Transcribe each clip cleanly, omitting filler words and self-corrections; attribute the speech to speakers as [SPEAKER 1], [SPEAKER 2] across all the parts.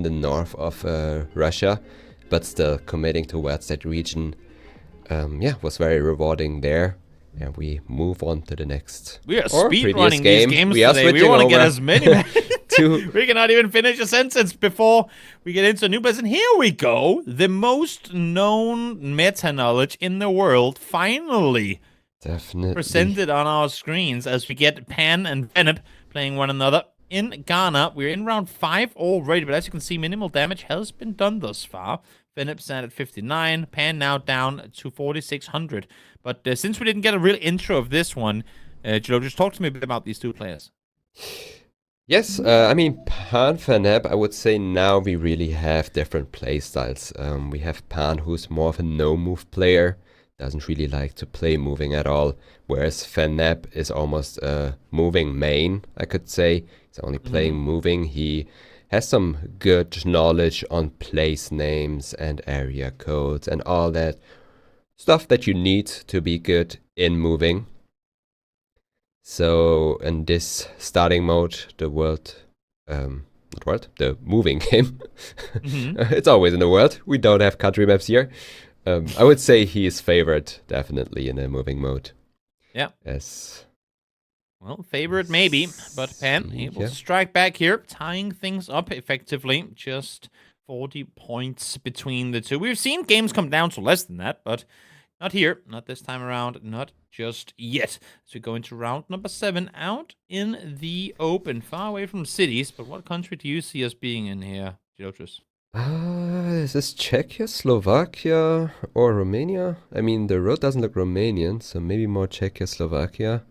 [SPEAKER 1] the north of Russia, but still committing towards that region. Yeah, was very rewarding there. And we move on to the next
[SPEAKER 2] We are
[SPEAKER 1] or
[SPEAKER 2] speed
[SPEAKER 1] previous
[SPEAKER 2] running these
[SPEAKER 1] game.
[SPEAKER 2] games
[SPEAKER 1] We are
[SPEAKER 2] today. We
[SPEAKER 1] switching
[SPEAKER 2] want to get
[SPEAKER 1] over
[SPEAKER 2] as many.
[SPEAKER 1] to
[SPEAKER 2] We cannot even finish a sentence before we get into a new place. And here we go. The most known meta knowledge in the world finally
[SPEAKER 1] definitely
[SPEAKER 2] presented on our screens as we get Pan and Feneb playing one another in Ghana. We're in round 5 already, but as you can see, minimal damage has been done thus far. Feneb sat at 59, Pan now down to 4,600. But since we didn't get a real intro of this one, Joe, just talk to me a bit about these two players.
[SPEAKER 1] Yes, I mean, Pan Feneb, I would say now we really have different play styles. We have Pan, who's more of a no-move player, doesn't really like to play moving at all, whereas Feneb is almost a moving main, I could say. He's only playing moving. He has some good knowledge on place names and area codes and all that stuff that you need to be good in moving. So in this starting mode, the moving game, it's always in the world. We don't have country maps here. I would say he is favored definitely in the moving mode.
[SPEAKER 2] Yeah.
[SPEAKER 1] Yes.
[SPEAKER 2] Well, favorite maybe, but Pan able to strike back here, tying things up effectively. Just 40 points between the two. We've seen games come down to less than that, but not here, not this time around, not just yet. So we go into round number 7, out in the open, far away from cities. But what country do you see us being in here, Jotus?
[SPEAKER 1] Is this Czechia, Slovakia, or Romania? I mean, the road doesn't look Romanian, so maybe more Czechia, Slovakia.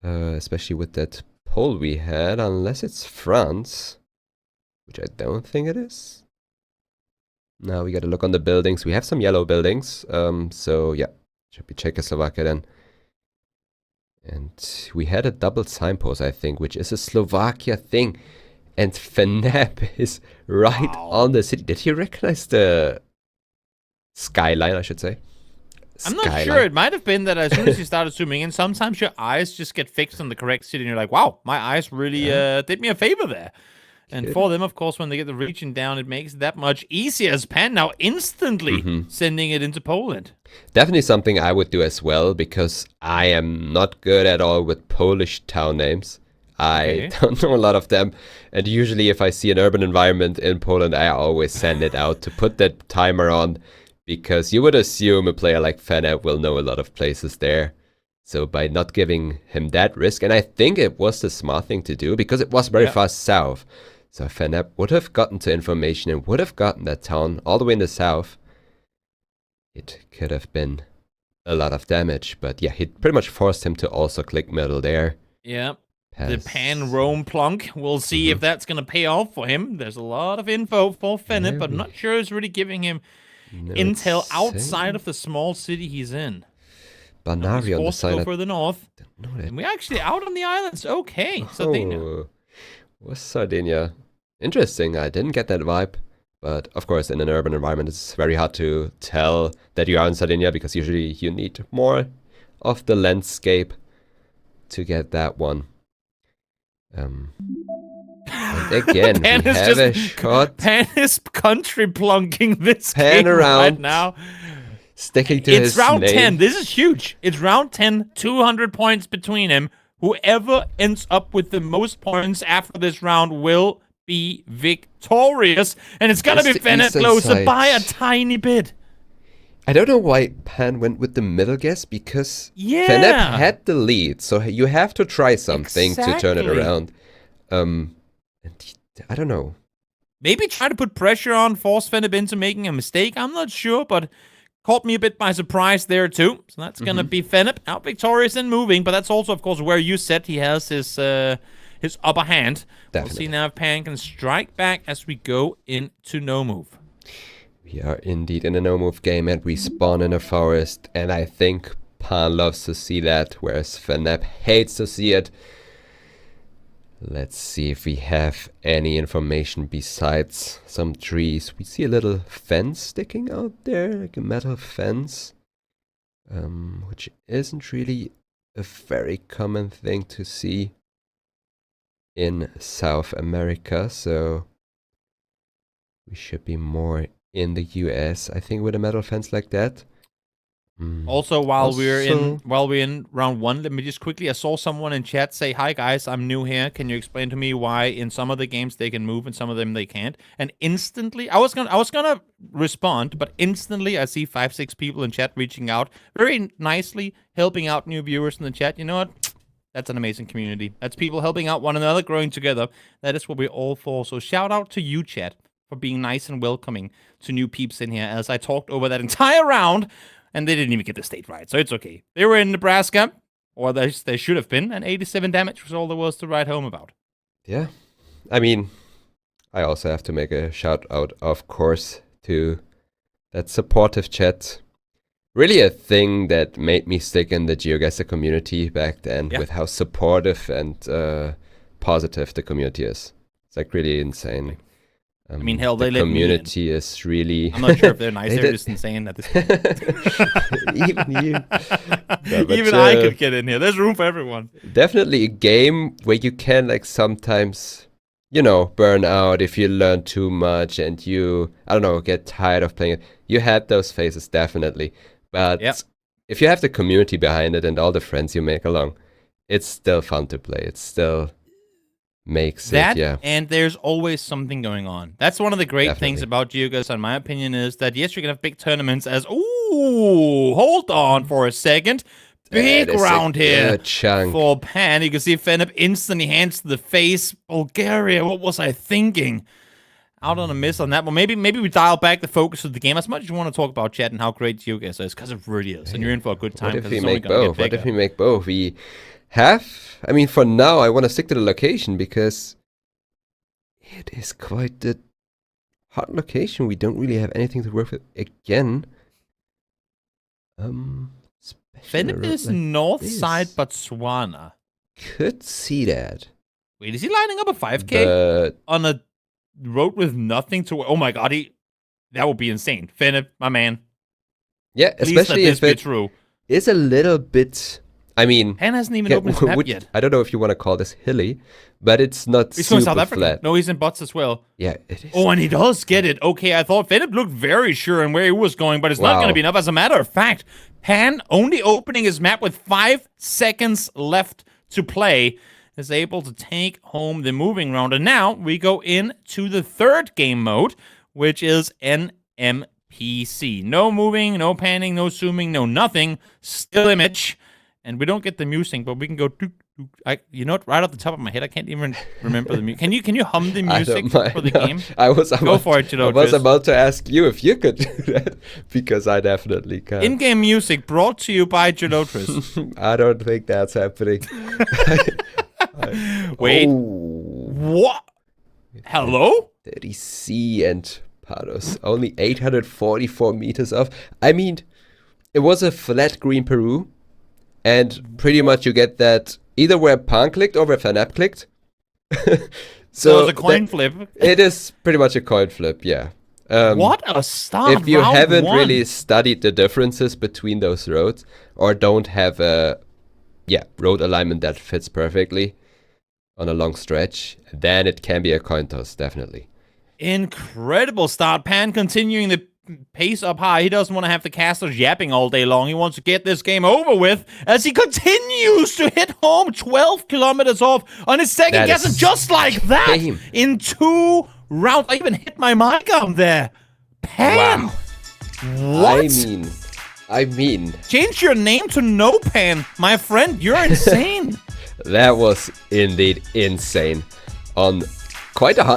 [SPEAKER 1] Especially with that poll we had, unless it's France, which I don't think it is. Now we gotta look on the buildings. We have some yellow buildings, so yeah, should be Czechoslovakia then. And we had a double signpost, I think, which is a Slovakia thing. And Feneb is right on the city. Did you recognize the skyline, I should say?
[SPEAKER 2] I'm not sure. It might have been that as soon as you started zooming in, sometimes your eyes just get fixed on the correct city, and you're like, wow, my eyes really did me a favor there. And for them, of course, when they get the region down, it makes it that much easier. As Pan now instantly sending it into Poland.
[SPEAKER 1] Definitely something I would do as well, because I am not good at all with Polish town names. I don't know a lot of them. And usually if I see an urban environment in Poland, I always send it out to put that timer on, because you would assume a player like Feneb will know a lot of places there. So by not giving him that risk, and I think it was the smart thing to do, because it was very far south. So Feneb would have gotten to information and would have gotten that town all the way in the south. It could have been a lot of damage, but yeah, he pretty much forced him to also click middle there.
[SPEAKER 2] Yeah. The Pan Rome plunk. We'll see if that's going to pay off for him. There's a lot of info for Feneb, but I'm not sure it's really giving him intel outside of the small city he's in.
[SPEAKER 1] Banario on the side.
[SPEAKER 2] Go further north. And we're actually out on the islands. Okay, Sardinia.
[SPEAKER 1] Was Sardinia. Interesting. I didn't get that vibe. But of course, in an urban environment, it's very hard to tell that you are in Sardinia, because usually you need more of the landscape to get that one. And again,
[SPEAKER 2] Pan
[SPEAKER 1] we have a shot.
[SPEAKER 2] Pan is country plunking this
[SPEAKER 1] Pan
[SPEAKER 2] game
[SPEAKER 1] around
[SPEAKER 2] right now.
[SPEAKER 1] Sticking to his
[SPEAKER 2] It's round
[SPEAKER 1] name.
[SPEAKER 2] 10. This is huge. It's round 10, 200 points between him. Whoever ends up with the most points after this round will be victorious. And it's going to be Feneb closer by a tiny bit.
[SPEAKER 1] I don't know why Pan went with the middle guess, because Feneb had the lead, so you have to try something to turn it around. And I don't know.
[SPEAKER 2] Maybe try to put pressure on, force Feneb into making a mistake. I'm not sure, but caught me a bit by surprise there too. So that's going to be Feneb out victorious and moving, but that's also, of course, where you said he has his upper hand. Definitely. We'll see now if Pan can strike back as we go into no move.
[SPEAKER 1] We are indeed in a no-move game, and we spawn in a forest, and I think Pan loves to see that, whereas Feneb hates to see it. Let's see if we have any information besides some trees. We see a little fence sticking out there, like a metal fence, which isn't really a very common thing to see in South America, so We should be more in the US, I think, with a metal fence like that.
[SPEAKER 2] Also, while we're in round 1, let me just quickly. I saw someone in chat say, "Hi guys, I'm new here. Can you explain to me why in some of the games they can move and some of them they can't?" And instantly, I was gonna respond, but instantly I see 5-6 people in chat reaching out very nicely, helping out new viewers in the chat. You know what? That's an amazing community. That's people helping out one another, growing together. That is what we're all for. So shout out to you, chat, for being nice and welcoming to new peeps in here. As I talked over that entire round. And they didn't even get the state right, so it's okay. They were in Nebraska, or they should have been, and 87 damage was all there was to write home about.
[SPEAKER 1] Yeah. I mean, I also have to make a shout out, of course, to that supportive chat. Really a thing that made me stick in the GeoGuessr community back then, with how supportive and positive the community is. It's like really insane.
[SPEAKER 2] I mean, hell, they
[SPEAKER 1] the community is really...
[SPEAKER 2] I'm not sure if they're nice. They're just insane at this point.
[SPEAKER 1] Even you. No,
[SPEAKER 2] even I could get in here. There's room for everyone.
[SPEAKER 1] Definitely a game where you can, like, sometimes, you know, burn out if you learn too much and you, I don't know, get tired of playing it. You had those phases, definitely. But if you have the community behind it and all the friends you make along, it's still fun to play. It's still... makes
[SPEAKER 2] that,
[SPEAKER 1] it,
[SPEAKER 2] and there's always something going on. That's one of the great things about GeoGuessr, in my opinion, is that yes, you can have big tournaments as, ooh, hold on for a second. Big round here for Pan. You can see Feneb instantly hands to the face. Bulgaria, what was I thinking? Out on a miss on that one. Maybe we dial back the focus of the game. As much as you want to talk about chat and how great GeoGuessr is, because it really is, and you're in for a good time.
[SPEAKER 1] What if we make both? What if we make both? We have, I mean, for now, I want to stick to the location because it is quite the hot location. We don't really have anything to work with again.
[SPEAKER 2] Feneb is like north side Botswana.
[SPEAKER 1] Could see that.
[SPEAKER 2] Wait, is he lining up a 5K on a road with nothing to? Oh my god, that would be insane. Feneb, my man.
[SPEAKER 1] Yeah, especially if it is a little bit. I mean,
[SPEAKER 2] Pan hasn't even opened his map yet.
[SPEAKER 1] I don't know if you want to call this hilly, but it's not super
[SPEAKER 2] South Africa.
[SPEAKER 1] flat.
[SPEAKER 2] No, he's in Bots as well.
[SPEAKER 1] Yeah, it is.
[SPEAKER 2] Oh, and he does get it. Okay, I thought Feneb looked very sure in where he was going, but it's not going to be enough. As a matter of fact, Pan, only opening his map with 5 seconds left to play, is able to take home the moving round. And now we go into the third game mode, which is NMPC. No moving, no panning, no zooming, no nothing. Still image. And we don't get the music, but we can go. You know what? Right off the top of my head, I can't even remember the music. Can you hum the music for the game? Go for it,
[SPEAKER 1] I was about to ask you if you could do that because I definitely can.
[SPEAKER 2] In-game music brought to you by Gelotris.
[SPEAKER 1] I don't think that's happening.
[SPEAKER 2] Wait. What? Hello?
[SPEAKER 1] 30C and Pados. Only 844 meters off. I mean, it was a flat green Peru. And pretty much you get that either where Pan clicked or where Feneb clicked.
[SPEAKER 2] So it's a coin flip.
[SPEAKER 1] It is pretty much a coin flip, yeah.
[SPEAKER 2] What a start.
[SPEAKER 1] If you haven't really studied the differences between those roads or don't have a road alignment that fits perfectly on a long stretch, then it can be a coin toss, definitely.
[SPEAKER 2] Incredible start. Pan continuing the pace up high. He doesn't want to have the casters yapping all day long. He wants to get this game over with as he continues to hit home 12 kilometers off on his second guess. And just like that, in 2 rounds, I even hit my mic on there. Pan.
[SPEAKER 1] Wow.
[SPEAKER 2] What?
[SPEAKER 1] I mean.
[SPEAKER 2] Change your name to No Pan. My friend, you're insane.
[SPEAKER 1] That was indeed insane. On quite a high